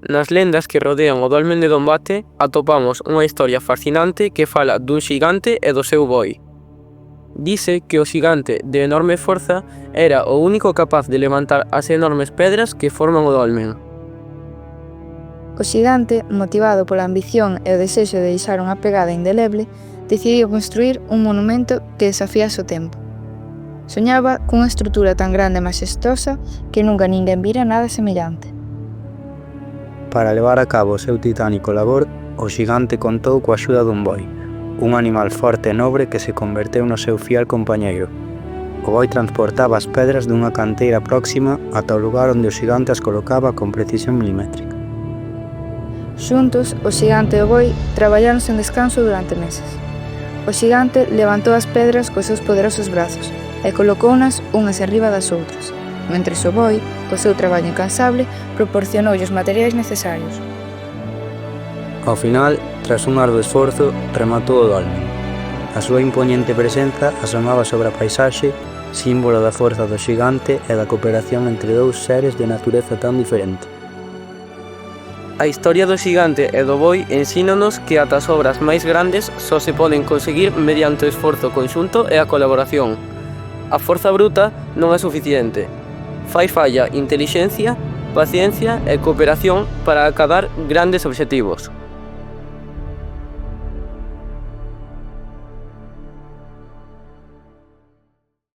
Nas lendas que rodean o dolmen de Dombate atopamos unha historia fascinante que fala dun xigante e do seu boi. Dice que o xigante de enorme forza era o único capaz de levantar as enormes pedras que forman o dolmen. O xigante, motivado pola ambición e o desexo de deixar unha pegada indeleble, decidiu construir un monumento que desafiase o tempo. Soñaba cunha estrutura tan grande e maxestosa que nunca ninguén vira nada semellante. Para levar a cabo o seu titánico labor, o xigante contou coa axuda dun boi, un animal forte e nobre que se converteu no seu fiel compañeiro. O boi transportaba as pedras dunha canteira próxima ata o lugar onde o xigante as colocaba con precisión milimétrica. Xuntos, o xigante e o boi traballaron sen descanso durante meses. O xigante levantou as pedras cos seus poderosos brazos e colocounas unhas enriba das outras, mentres o boi, co seu traballo incansable, proporcionoulle os materiais necesarios. Ao final, tras un arduo esforzo, rematou o dolmen. A súa impoñente presenza asomaba sobre a paisaxe, símbolo da forza do xigante e da cooperación entre dous seres de natureza tan diferente. A historia do xigante e do boi ensínanos que ata as obras máis grandes só se poden conseguir mediante o esforzo conxunto e a colaboración. A forza bruta non é suficiente. Fai falla intelixencia, paciencia e cooperación para acadar grandes obxectivos.